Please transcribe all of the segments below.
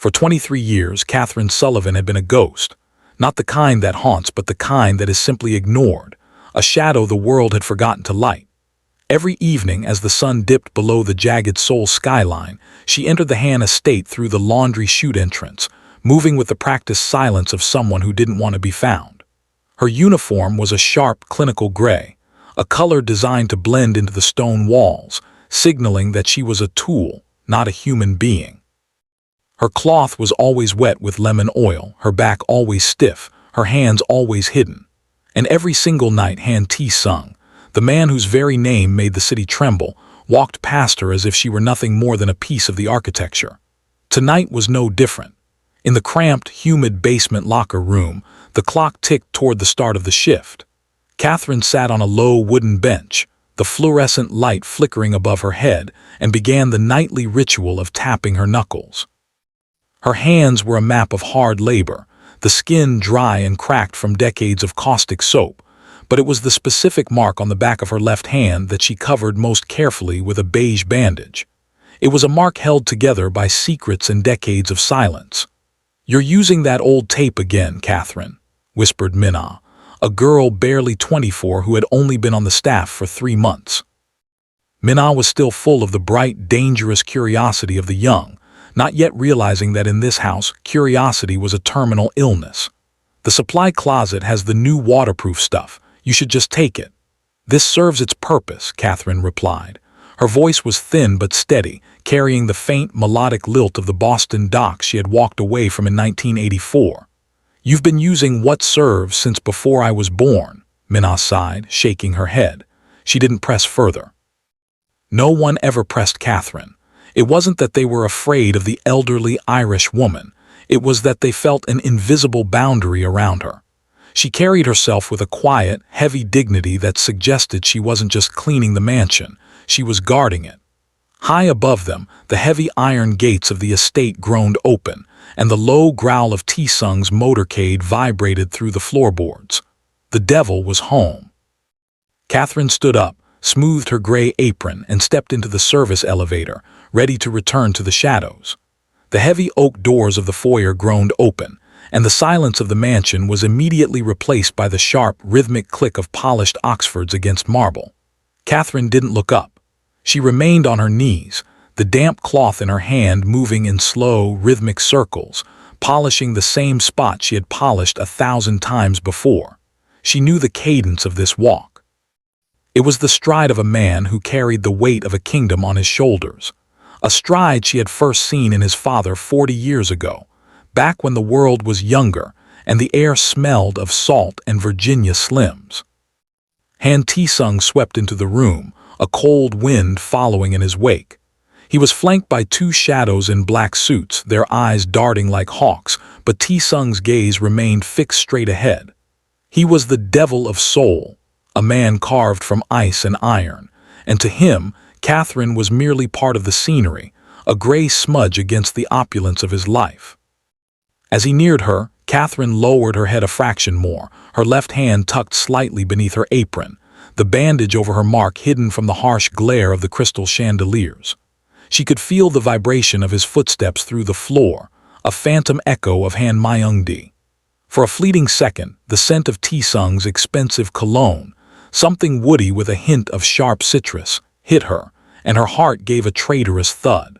For 23 years, Catherine Sullivan had been a ghost, not the kind that haunts, but the kind that is simply ignored, a shadow the world had forgotten to light. Every evening, as the sun dipped below the jagged Seoul skyline, she entered the Han estate through the laundry chute entrance, moving with the practiced silence of someone who didn't want to be found. Her uniform was a sharp, clinical gray, a color designed to blend into the stone walls, signaling that she was a tool, not a human being. Her cloth was always wet with lemon oil, her back always stiff, her hands always hidden. And every single night Han Tae-sung, the man whose very name made the city tremble, walked past her as if she were nothing more than a piece of the architecture. Tonight was no different. In the cramped, humid basement locker room, the clock ticked toward the start of the shift. Catherine sat on a low wooden bench, the fluorescent light flickering above her head, and began the nightly ritual of tapping her knuckles. Her hands were a map of hard labor, the skin dry and cracked from decades of caustic soap, but it was the specific mark on the back of her left hand that she covered most carefully with a beige bandage. It was a mark held together by secrets and decades of silence. "You're using that old tape again, Catherine," whispered Minna, a girl barely 24 who had only been on the staff for 3 months. Minna was still full of the bright, dangerous curiosity of the young, not yet realizing that in this house, curiosity was a terminal illness. "The supply closet has the new waterproof stuff. You should just take it." "This serves its purpose," Catherine replied. Her voice was thin but steady, carrying the faint, melodic lilt of the Boston docks she had walked away from in 1984. "You've been using what serves since before I was born," Minna sighed, shaking her head. She didn't press further. No one ever pressed Catherine. It wasn't that they were afraid of the elderly Irish woman. It was that they felt an invisible boundary around her. She carried herself with a quiet, heavy dignity that suggested she wasn't just cleaning the mansion, she was guarding it. High above them, the heavy iron gates of the estate groaned open, and the low growl of Tae-sung's motorcade vibrated through the floorboards. The devil was home. Catherine stood up, smoothed her gray apron, and stepped into the service elevator, ready to return to the shadows. The heavy oak doors of the foyer groaned open, and the silence of the mansion was immediately replaced by the sharp, rhythmic click of polished Oxfords against marble. Catherine didn't look up. She remained on her knees, the damp cloth in her hand moving in slow, rhythmic circles, polishing the same spot she had polished 1,000 times before. She knew the cadence of this walk. It was the stride of a man who carried the weight of a kingdom on his shoulders, a stride she had first seen in his father 40 years ago, back when the world was younger and the air smelled of salt and Virginia Slims. Han Tae-sung swept into the room, a cold wind following in his wake. He was flanked by 2 shadows in black suits, their eyes darting like hawks, but Tae-sung's gaze remained fixed straight ahead. He was the Devil of Seoul, a man carved from ice and iron, and to him, Catherine was merely part of the scenery, a gray smudge against the opulence of his life. As he neared her, Catherine lowered her head a fraction more, her left hand tucked slightly beneath her apron, the bandage over her mark hidden from the harsh glare of the crystal chandeliers. She could feel the vibration of his footsteps through the floor, a phantom echo of Han Myung-di. For a fleeting second, the scent of Tae-sung's expensive cologne, something woody with a hint of sharp citrus, hit her, and her heart gave a traitorous thud.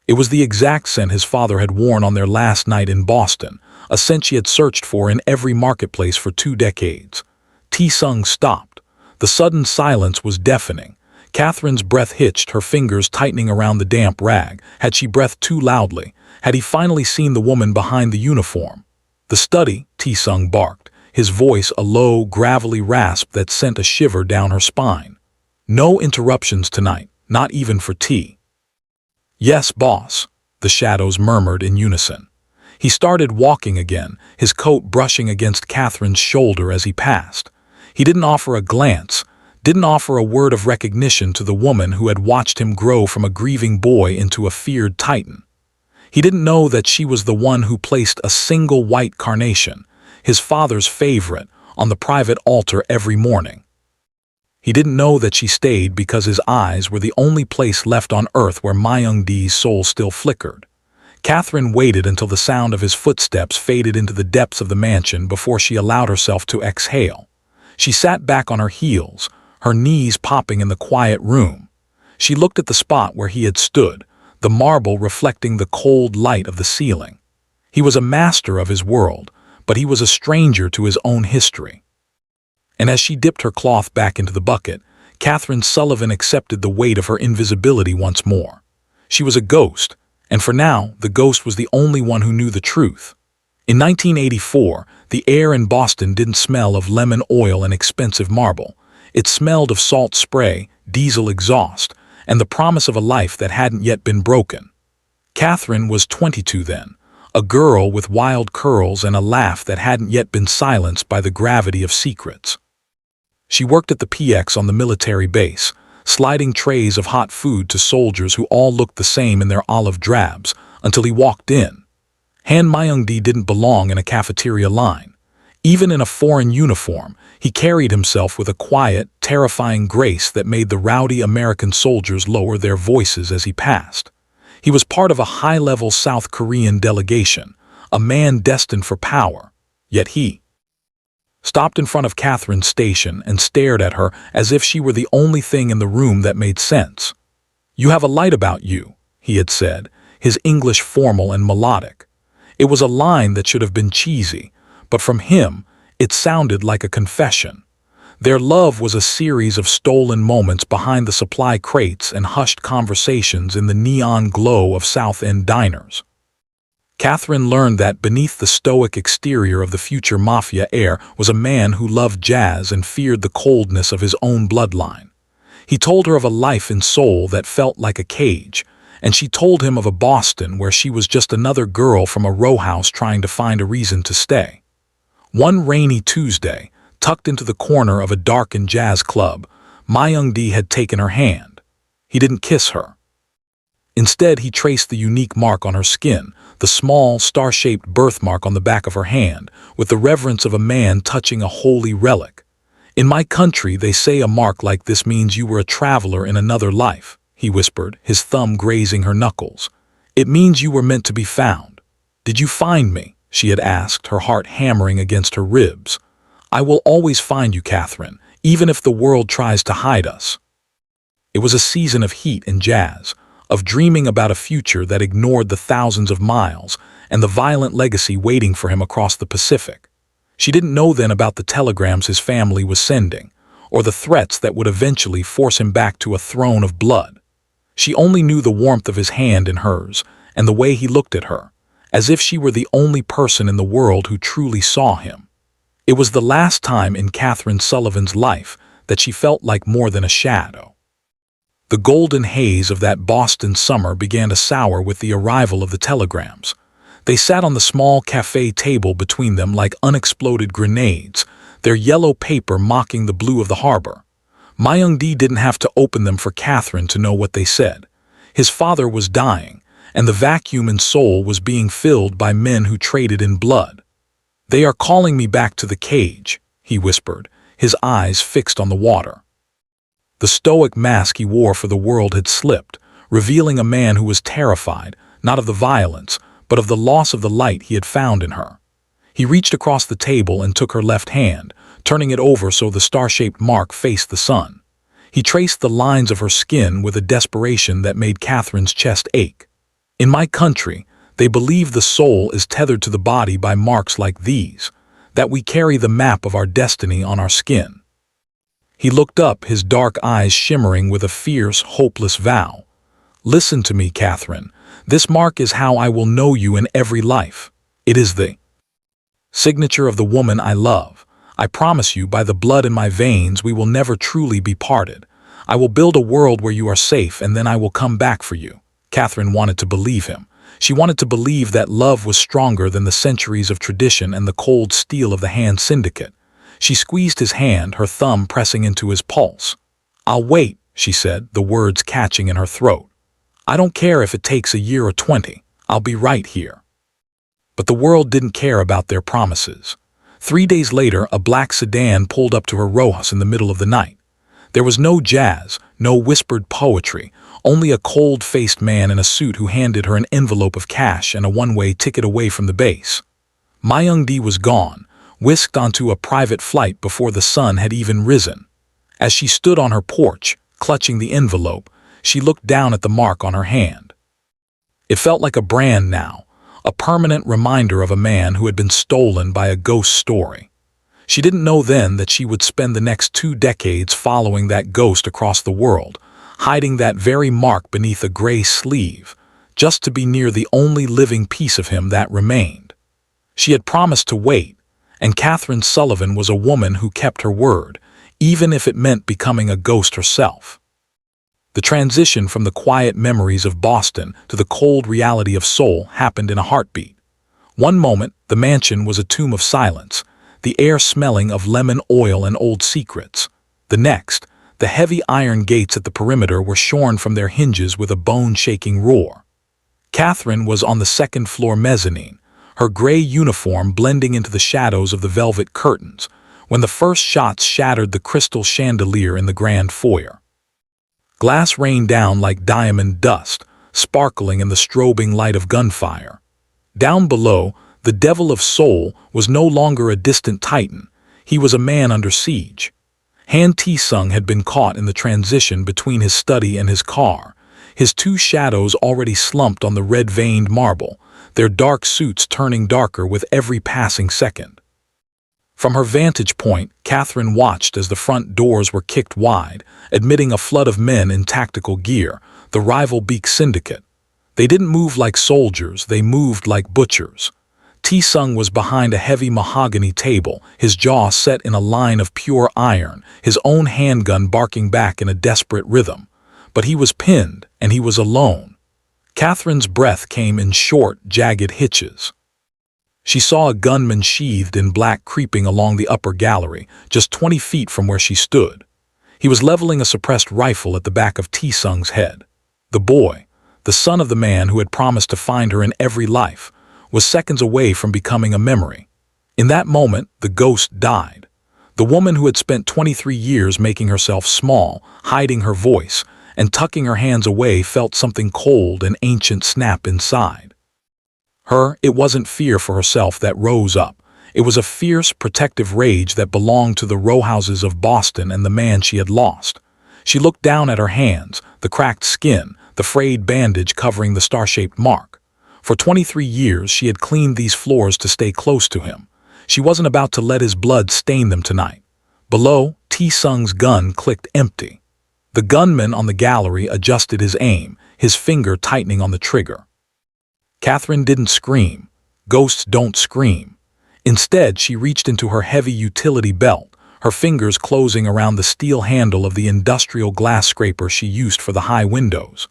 It was the exact scent his father had worn on their last night in Boston, a scent she had searched for in every marketplace for 2 decades. Tae-sung stopped. The sudden silence was deafening. Catherine's breath hitched, her fingers tightening around the damp rag. Had she breathed too loudly? Had he finally seen the woman behind the uniform? "The study," Tae-sung barked, his voice a low, gravelly rasp that sent a shiver down her spine. "No interruptions tonight, not even for tea." "Yes, boss," the shadows murmured in unison. He started walking again, his coat brushing against Catherine's shoulder as he passed. He didn't offer a glance, didn't offer a word of recognition to the woman who had watched him grow from a grieving boy into a feared titan. He didn't know that she was the one who placed a single white carnation, his father's favorite, on the private altar every morning. He didn't know that she stayed because his eyes were the only place left on earth where Myung-di's soul still flickered. Catherine waited until the sound of his footsteps faded into the depths of the mansion before she allowed herself to exhale. She sat back on her heels, her knees popping in the quiet room. She looked at the spot where he had stood, the marble reflecting the cold light of the ceiling. He was a master of his world, but he was a stranger to his own history. And as she dipped her cloth back into the bucket, Catherine Sullivan accepted the weight of her invisibility once more. She was a ghost, and for now, the ghost was the only one who knew the truth. In 1984, the air in Boston didn't smell of lemon oil and expensive marble. It smelled of salt spray, diesel exhaust, and the promise of a life that hadn't yet been broken. Catherine was 22 then, a girl with wild curls and a laugh that hadn't yet been silenced by the gravity of secrets. She worked at the PX on the military base, sliding trays of hot food to soldiers who all looked the same in their olive drabs, until he walked in. Han Myung-di didn't belong in a cafeteria line. Even in a foreign uniform, he carried himself with a quiet, terrifying grace that made the rowdy American soldiers lower their voices as he passed. He was part of a high-level South Korean delegation, a man destined for power, yet he stopped in front of Catherine's station and stared at her as if she were the only thing in the room that made sense. "You have a light about you," he had said, his English formal and melodic. It was a line that should have been cheesy, but from him, it sounded like a confession. Their love was a series of stolen moments behind the supply crates and hushed conversations in the neon glow of South End diners. Catherine learned that beneath the stoic exterior of the future Mafia heir was a man who loved jazz and feared the coldness of his own bloodline. He told her of a life in Seoul that felt like a cage, and she told him of a Boston where she was just another girl from a row house trying to find a reason to stay. One rainy Tuesday, tucked into the corner of a darkened jazz club, Myung-di had taken her hand. He didn't kiss her. Instead, he traced the unique mark on her skin, the small, star-shaped birthmark on the back of her hand, with the reverence of a man touching a holy relic. "In my country, they say a mark like this means you were a traveler in another life," he whispered, his thumb grazing her knuckles. "It means you were meant to be found." "Did you find me?" she had asked, her heart hammering against her ribs. "I will always find you, Catherine, even if the world tries to hide us." It was a season of heat and jazz, of dreaming about a future that ignored the thousands of miles and the violent legacy waiting for him across the Pacific. She didn't know then about the telegrams his family was sending, or the threats that would eventually force him back to a throne of blood. She only knew the warmth of his hand in hers and the way he looked at her, as if she were the only person in the world who truly saw him. It was the last time in Catherine Sullivan's life that she felt like more than a shadow. The golden haze of that Boston summer began to sour with the arrival of the telegrams. They sat on the small cafe table between them like unexploded grenades, their yellow paper mocking the blue of the harbor. Myung-di didn't have to open them for Catherine to know what they said. His father was dying, and the vacuum in Seoul was being filled by men who traded in blood. "They are calling me back to the cage," he whispered, his eyes fixed on the water. The stoic mask he wore for the world had slipped, revealing a man who was terrified, not of the violence, but of the loss of the light he had found in her. He reached across the table and took her left hand, turning it over so the star-shaped mark faced the sun. He traced the lines of her skin with a desperation that made Catherine's chest ache. "In my country, they believe the soul is tethered to the body by marks like these, that we carry the map of our destiny on our skin." He looked up, his dark eyes shimmering with a fierce, hopeless vow. "Listen to me, Catherine. This mark is how I will know you in every life. It is the signature of the woman I love. I promise you, by the blood in my veins, we will never truly be parted. I will build a world where you are safe, and then I will come back for you." Catherine wanted to believe him. She wanted to believe that love was stronger than the centuries of tradition and the cold steel of the Han Syndicate. She squeezed his hand, her thumb pressing into his pulse. "I'll wait," she said, the words catching in her throat. "I don't care if it takes a year or 20. I'll be right here." But the world didn't care about their promises. 3 days later, a black sedan pulled up to her row house in the middle of the night. There was no jazz, no whispered poetry, only a cold-faced man in a suit who handed her an envelope of cash and a one-way ticket away from the base. Myung-di was gone, whisked onto a private flight before the sun had even risen. As she stood on her porch, clutching the envelope, she looked down at the mark on her hand. It felt like a brand now, a permanent reminder of a man who had been stolen by a ghost story. She didn't know then that she would spend the next 2 decades following that ghost across the world, hiding that very mark beneath a gray sleeve, just to be near the only living piece of him that remained. She had promised to wait, and Catherine Sullivan was a woman who kept her word, even if it meant becoming a ghost herself. The transition from the quiet memories of Boston to the cold reality of Seoul happened in a heartbeat. One moment, the mansion was a tomb of silence, the air smelling of lemon oil and old secrets. The next, the heavy iron gates at the perimeter were shorn from their hinges with a bone-shaking roar. Catherine was on the second-floor mezzanine, her gray uniform blending into the shadows of the velvet curtains, when the first shots shattered the crystal chandelier in the grand foyer. Glass rained down like diamond dust, sparkling in the strobing light of gunfire. Down below, the Devil of Seoul was no longer a distant titan, he was a man under siege. Han Tae-sung had been caught in the transition between his study and his car, his 2 shadows already slumped on the red-veined marble, their dark suits turning darker with every passing second. From her vantage point, Catherine watched as the front doors were kicked wide, admitting a flood of men in tactical gear, the rival Beak Syndicate. They didn't move like soldiers, they moved like butchers. Tae-sung was behind a heavy mahogany table, his jaw set in a line of pure iron, his own handgun barking back in a desperate rhythm. But he was pinned, and he was alone. Catherine's breath came in short, jagged hitches. She saw a gunman sheathed in black creeping along the upper gallery, just 20 feet from where she stood. He was leveling a suppressed rifle at the back of Tae-sung's head. The boy, the son of the man who had promised to find her in every life, was seconds away from becoming a memory. In that moment, the ghost died. The woman who had spent 23 years making herself small, hiding her voice, and tucking her hands away felt something cold and ancient snap inside. It wasn't fear for herself that rose up. It was a fierce, protective rage that belonged to the row houses of Boston and the man she had lost. She looked down at her hands, the cracked skin, the frayed bandage covering the star-shaped mark. For 23 years, she had cleaned these floors to stay close to him. She wasn't about to let his blood stain them tonight. Below, Tae-sung's gun clicked empty. The gunman on the gallery adjusted his aim, his finger tightening on the trigger. Catherine didn't scream. Ghosts don't scream. Instead, she reached into her heavy utility belt, her fingers closing around the steel handle of the industrial glass scraper she used for the high windows.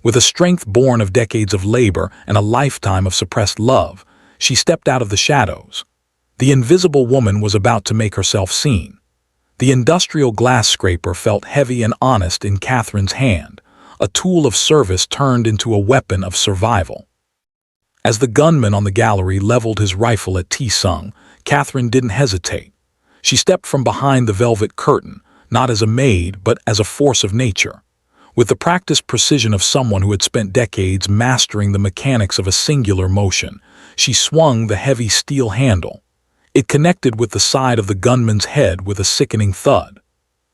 With a strength born of decades of labor and a lifetime of suppressed love, she stepped out of the shadows. The invisible woman was about to make herself seen. The industrial glass scraper felt heavy and honest in Catherine's hand, a tool of service turned into a weapon of survival. As the gunman on the gallery leveled his rifle at Tae-sung, Catherine didn't hesitate. She stepped from behind the velvet curtain, not as a maid, but as a force of nature. With the practiced precision of someone who had spent decades mastering the mechanics of a singular motion, she swung the heavy steel handle. It connected with the side of the gunman's head with a sickening thud.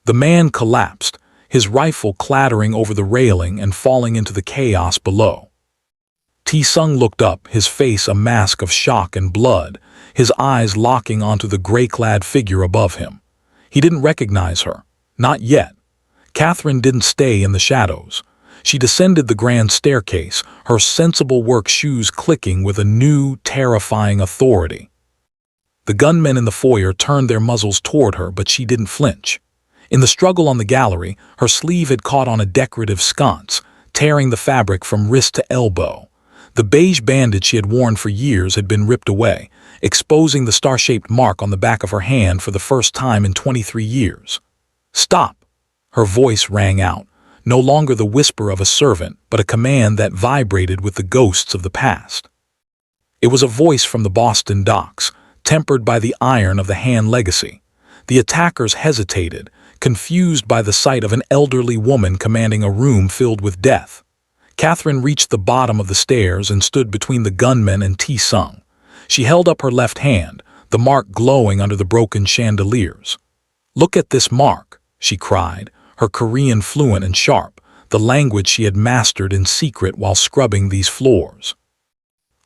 The man collapsed, his rifle clattering over the railing and falling into the chaos below. Tae-sung looked up, his face a mask of shock and blood, his eyes locking onto the gray-clad figure above him. He didn't recognize her. Not yet. Catherine didn't stay in the shadows. She descended the grand staircase, her sensible work shoes clicking with a new, terrifying authority. The gunmen in the foyer turned their muzzles toward her, but she didn't flinch. In the struggle on the gallery, her sleeve had caught on a decorative sconce, tearing the fabric from wrist to elbow. The beige bandage she had worn for years had been ripped away, exposing the star-shaped mark on the back of her hand for the first time in 23 years. "Stop!" Her voice rang out, no longer the whisper of a servant, but a command that vibrated with the ghosts of the past. It was a voice from the Boston docks, tempered by the iron of the Han legacy. The attackers hesitated, confused by the sight of an elderly woman commanding a room filled with death. Catherine reached the bottom of the stairs and stood between the gunmen and T-Sung. She held up her left hand, the mark glowing under the broken chandeliers. "Look at this mark," she cried, her Korean fluent and sharp, the language she had mastered in secret while scrubbing these floors.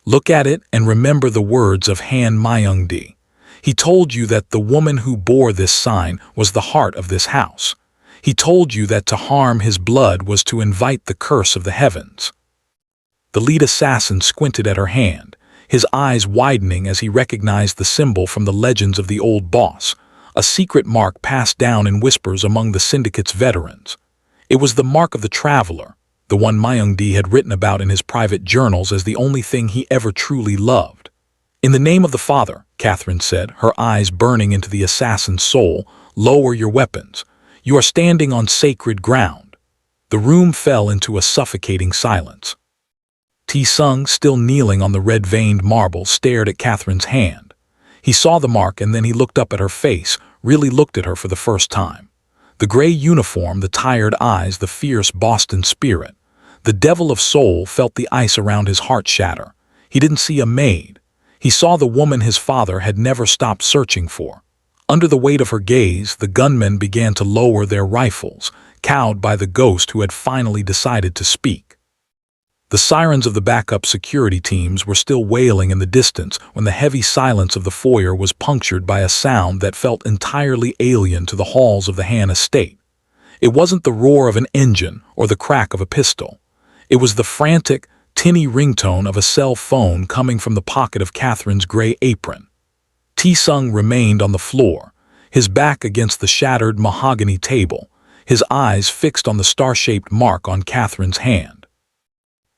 "Look at it and remember the words of Han Myung-di. He told you that the woman who bore this sign was the heart of this house. He told you that to harm his blood was to invite the curse of the heavens." The lead assassin squinted at her hand, his eyes widening as he recognized the symbol from the legends of the old boss, a secret mark passed down in whispers among the syndicate's veterans. It was the mark of the traveler, the one Myung-di had written about in his private journals as the only thing he ever truly loved. "In the name of the Father," Catherine said, her eyes burning into the assassin's soul, "lower your weapons. You are standing on sacred ground." The room fell into a suffocating silence. T-Sung, still kneeling on the red-veined marble, stared at Catherine's hand. He saw the mark and then he looked up at her face, really looked at her for the first time. The gray uniform, the tired eyes, the fierce Boston spirit. The Devil of Seoul felt the ice around his heart shatter. He didn't see a maid. He saw the woman his father had never stopped searching for. Under the weight of her gaze, the gunmen began to lower their rifles, cowed by the ghost who had finally decided to speak. The sirens of the backup security teams were still wailing in the distance when the heavy silence of the foyer was punctured by a sound that felt entirely alien to the halls of the Han estate. It wasn't the roar of an engine or the crack of a pistol. It was the frantic, tinny ringtone of a cell phone coming from the pocket of Catherine's gray apron. T-Sung remained on the floor, his back against the shattered mahogany table, his eyes fixed on the star-shaped mark on Catherine's hand.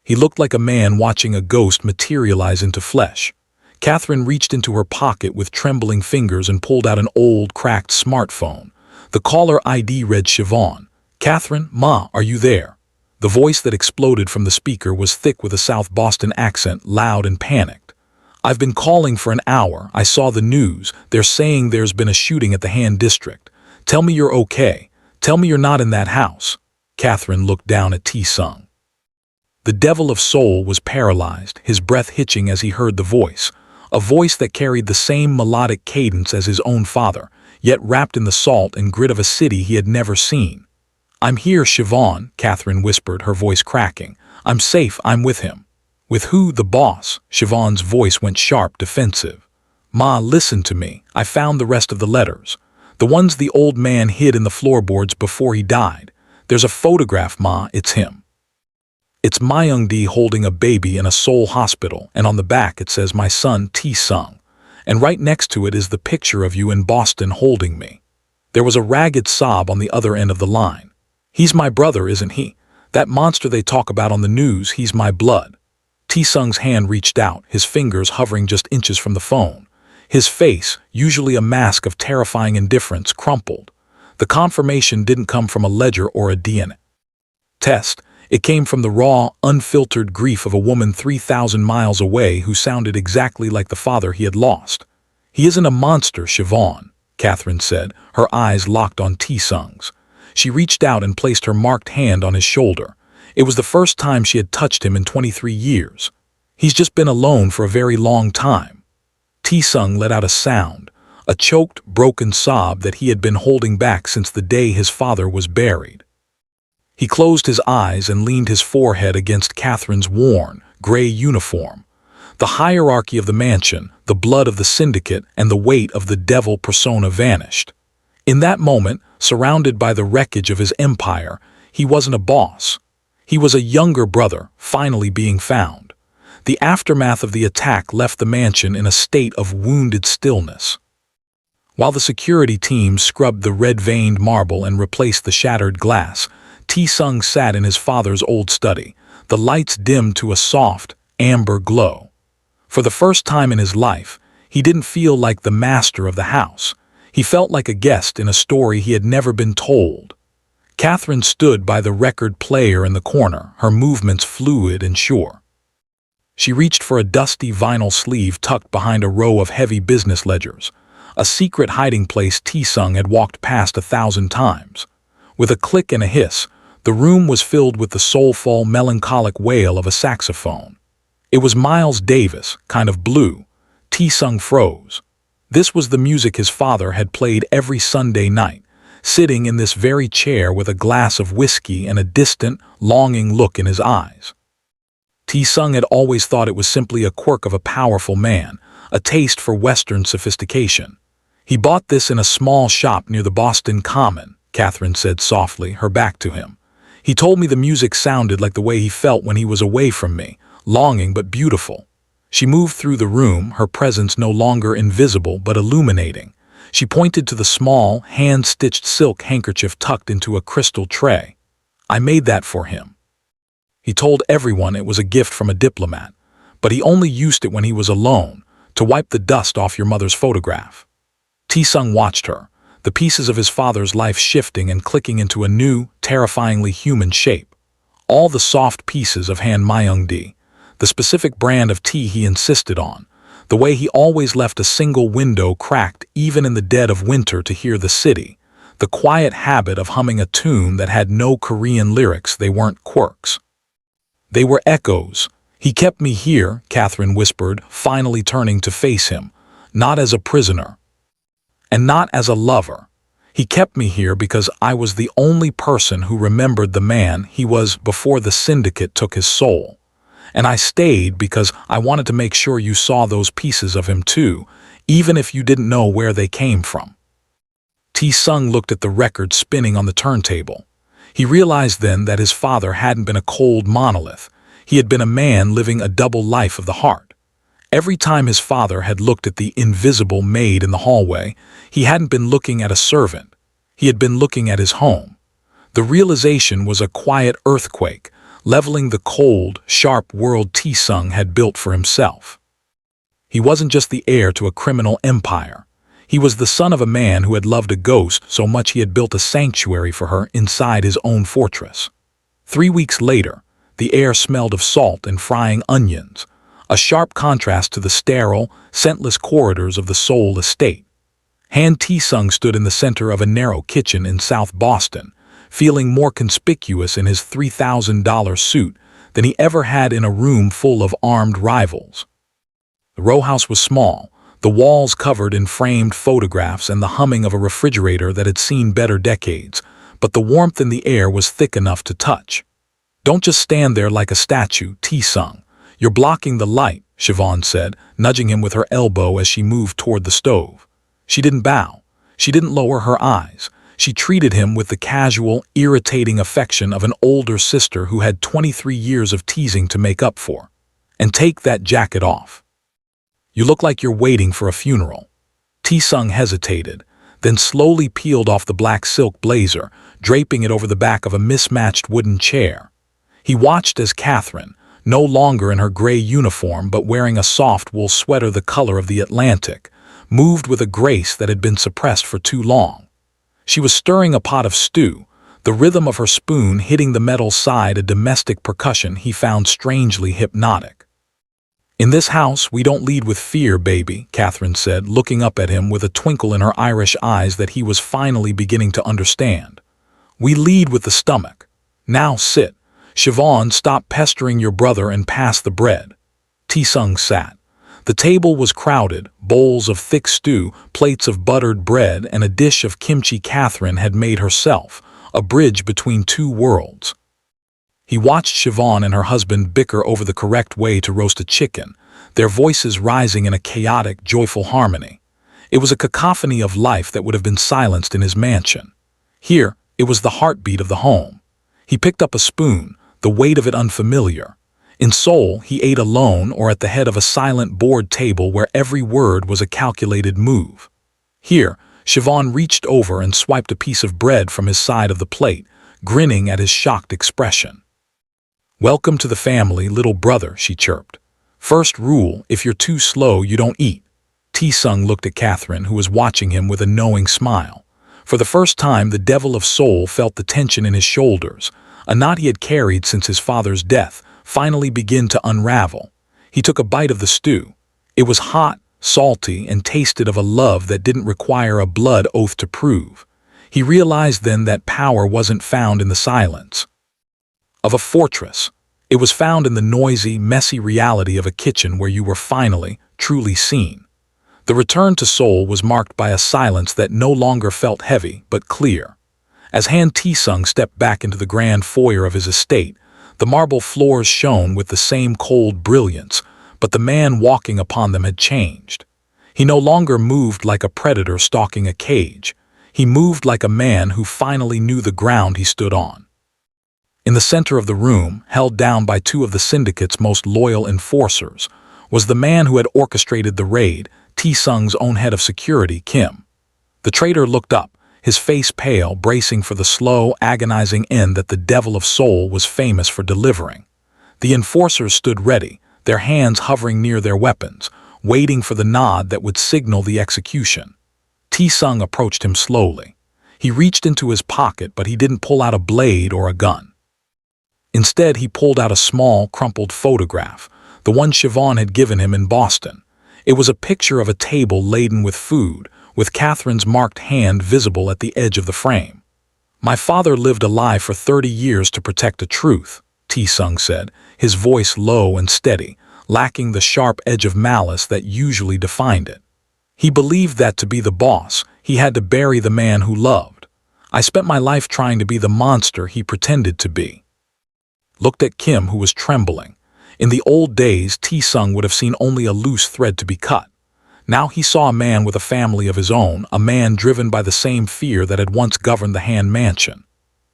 He looked like a man watching a ghost materialize into flesh. Catherine reached into her pocket with trembling fingers and pulled out an old, cracked smartphone. The caller ID read Siobhan. "Catherine, Ma, are you there?" The voice that exploded from the speaker was thick with a South Boston accent, loud and panicked. "I've been calling for an hour. I saw the news. They're saying there's been a shooting at the Han district. Tell me you're okay. Tell me you're not in that house." Catherine looked down at T-Sung. The Devil of Seoul was paralyzed, his breath hitching as he heard the voice, a voice that carried the same melodic cadence as his own father, yet wrapped in the salt and grit of a city he had never seen. "I'm here, Siobhan," Catherine whispered, her voice cracking. "I'm safe, I'm with him." "With who? The boss?" Siobhan's voice went sharp, defensive. "Ma, listen to me. I found the rest of the letters. The ones the old man hid in the floorboards before he died. There's a photograph, Ma, it's him. It's Myung-di holding a baby in a Seoul hospital, and on the back it says, 'My son, T-Sung.' And right next to it is the picture of you in Boston holding me." There was a ragged sob on the other end of the line. "He's my brother, isn't he? That monster they talk about on the news, he's my blood." T-Sung's hand reached out, his fingers hovering just inches from the phone. His face, usually a mask of terrifying indifference, crumpled. The confirmation didn't come from a ledger or a DNA test. It came from the raw, unfiltered grief of a woman 3,000 miles away who sounded exactly like the father he had lost. "He isn't a monster, Siobhan," Catherine said, her eyes locked on T-Sung's. She reached out and placed her marked hand on his shoulder. It was the first time she had touched him in 23 years. "He's just been alone for a very long time." T-Sung let out a sound, a choked, broken sob that he had been holding back since the day his father was buried. He closed his eyes and leaned his forehead against Catherine's worn, gray uniform. The hierarchy of the mansion, the blood of the syndicate, and the weight of the devil persona vanished. In that moment, surrounded by the wreckage of his empire, he wasn't a boss. He was a younger brother, finally being found. The aftermath of the attack left the mansion in a state of wounded stillness. While the security team scrubbed the red-veined marble and replaced the shattered glass, T-Sung sat in his father's old study, the lights dimmed to a soft, amber glow. For the first time in his life, he didn't feel like the master of the house. He felt like a guest in a story he had never been told. Catherine stood by the record player in the corner, her movements fluid and sure. She reached for a dusty vinyl sleeve tucked behind a row of heavy business ledgers, a secret hiding place T-Sung had walked past 1,000 times. With a click and a hiss, the room was filled with the soulful, melancholic wail of a saxophone. It was Miles Davis, kind of blue. T-Sung froze. This was the music his father had played every Sunday night, sitting in this very chair with a glass of whiskey and a distant, longing look in his eyes. T-Sung had always thought it was simply a quirk of a powerful man, a taste for Western sophistication. He bought this in a small shop near the Boston Common, Catherine said softly, her back to him. He told me the music sounded like the way he felt when he was away from me, longing but beautiful. She moved through the room, her presence no longer invisible but illuminating. She pointed to the small, hand-stitched silk handkerchief tucked into a crystal tray. I made that for him. He told everyone it was a gift from a diplomat, but he only used it when he was alone, to wipe the dust off your mother's photograph. T-Sung watched her, the pieces of his father's life shifting and clicking into a new, terrifyingly human shape. All the soft pieces of Han Myung-di, the specific brand of tea he insisted on, the way he always left a single window cracked even in the dead of winter to hear the city, the quiet habit of humming a tune that had no Korean lyrics. They weren't quirks. They were echoes. He kept me here, Catherine whispered, finally turning to face him, not as a prisoner, and not as a lover. He kept me here because I was the only person who remembered the man he was before the syndicate took his soul. And I stayed because I wanted to make sure you saw those pieces of him too, even if you didn't know where they came from. T-Sung looked at the record spinning on the turntable. He realized then that his father hadn't been a cold monolith. He had been a man living a double life of the heart. Every time his father had looked at the invisible maid in the hallway, he hadn't been looking at a servant. He had been looking at his home. The realization was a quiet earthquake, leveling the cold, sharp world T-Sung had built for himself. He wasn't just the heir to a criminal empire. He was the son of a man who had loved a ghost so much he had built a sanctuary for her inside his own fortress. 3 weeks later, the air smelled of salt and frying onions, a sharp contrast to the sterile, scentless corridors of the Seoul estate. Han T-Sung stood in the center of a narrow kitchen in South Boston, feeling more conspicuous in his $3,000 suit than he ever had in a room full of armed rivals. The row house was small, the walls covered in framed photographs and the humming of a refrigerator that had seen better decades, but the warmth in the air was thick enough to touch. Don't just stand there like a statue, T-Sung. You're blocking the light, Siobhan said, nudging him with her elbow as she moved toward the stove. She didn't bow. She didn't lower her eyes. She treated him with the casual, irritating affection of an older sister who had 23 years of teasing to make up for. And take that jacket off. You look like you're waiting for a funeral. T-Sung hesitated, then slowly peeled off the black silk blazer, draping it over the back of a mismatched wooden chair. He watched as Catherine, no longer in her gray uniform but wearing a soft wool sweater the color of the Atlantic, moved with a grace that had been suppressed for too long. She was stirring a pot of stew, the rhythm of her spoon hitting the metal side a domestic percussion he found strangely hypnotic. In this house, we don't lead with fear, baby, Catherine said, looking up at him with a twinkle in her Irish eyes that he was finally beginning to understand. We lead with the stomach. Now sit. Siobhan, stop pestering your brother and pass the bread. T-Sung sat. The table was crowded, bowls of thick stew, plates of buttered bread, and a dish of kimchi Catherine had made herself, a bridge between two worlds. He watched Siobhan and her husband bicker over the correct way to roast a chicken, their voices rising in a chaotic, joyful harmony. It was a cacophony of life that would have been silenced in his mansion. Here, it was the heartbeat of the home. He picked up a spoon, the weight of it unfamiliar. In Seoul, he ate alone or at the head of a silent board table where every word was a calculated move. Here, Siobhan reached over and swiped a piece of bread from his side of the plate, grinning at his shocked expression. Welcome to the family, little brother, she chirped. First rule, if you're too slow, you don't eat. T-Sung looked at Catherine, who was watching him with a knowing smile. For the first time, the Devil of Seoul felt the tension in his shoulders, a knot he had carried since his father's death, finally begin to unravel. He took a bite of the stew. It was hot, salty, and tasted of a love that didn't require a blood oath to prove. He realized then that power wasn't found in the silence of a fortress. It was found in the noisy, messy reality of a kitchen where you were finally, truly seen. The return to Seoul was marked by a silence that no longer felt heavy, but clear. As Han Tae-sung stepped back into the grand foyer of his estate, the marble floors shone with the same cold brilliance, but the man walking upon them had changed. He no longer moved like a predator stalking a cage. He moved like a man who finally knew the ground he stood on. In the center of the room, held down by two of the syndicate's most loyal enforcers, was the man who had orchestrated the raid, Tae-sung's own head of security, Kim. The traitor looked up, his face pale, bracing for the slow, agonizing end that the Devil of Seoul was famous for delivering. The enforcers stood ready, their hands hovering near their weapons, waiting for the nod that would signal the execution. Tae-sung approached him slowly. He reached into his pocket, but he didn't pull out a blade or a gun. Instead, he pulled out a small, crumpled photograph, the one Siobhan had given him in Boston. It was a picture of a table laden with food, with Catherine's marked hand visible at the edge of the frame. "My father lived a lie for 30 years to protect the truth," Tae-sung said, his voice low and steady, lacking the sharp edge of malice that usually defined it. He believed that to be the boss, he had to bury the man who loved. I spent my life trying to be the monster he pretended to be. Looked at Kim, who was trembling. In the old days, Tae-sung would have seen only a loose thread to be cut. Now he saw a man with a family of his own, a man driven by the same fear that had once governed the Han mansion.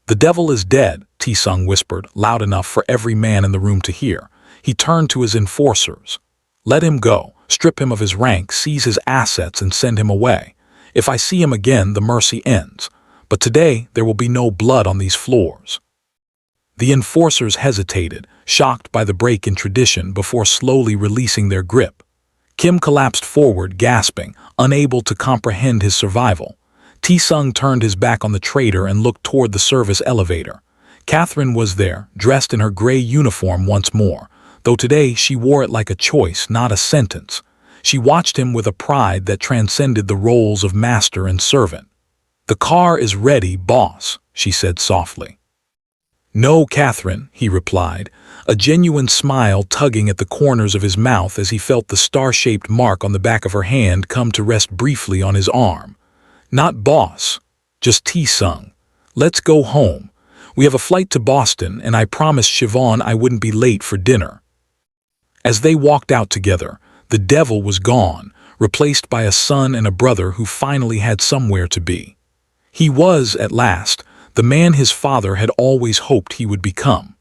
"The devil is dead," Tae-sung whispered, loud enough for every man in the room to hear. He turned to his enforcers. "Let him go, strip him of his rank, seize his assets, and send him away. If I see him again, the mercy ends. But today, there will be no blood on these floors." The enforcers hesitated, shocked by the break in tradition, before slowly releasing their grip. Kim collapsed forward, gasping, unable to comprehend his survival. Tae-sung turned his back on the traitor and looked toward the service elevator. Catherine was there, dressed in her gray uniform once more, though today she wore it like a choice, not a sentence. She watched him with a pride that transcended the roles of master and servant. "The car is ready, boss," she said softly. "No, Catherine," he replied, a genuine smile tugging at the corners of his mouth as he felt the star-shaped mark on the back of her hand come to rest briefly on his arm. "Not boss, just Tae-sung. Let's go home. We have a flight to Boston, and I promised Siobhan I wouldn't be late for dinner." As they walked out together, the devil was gone, replaced by a son and a brother who finally had somewhere to be. He was, at last, the man his father had always hoped he would become.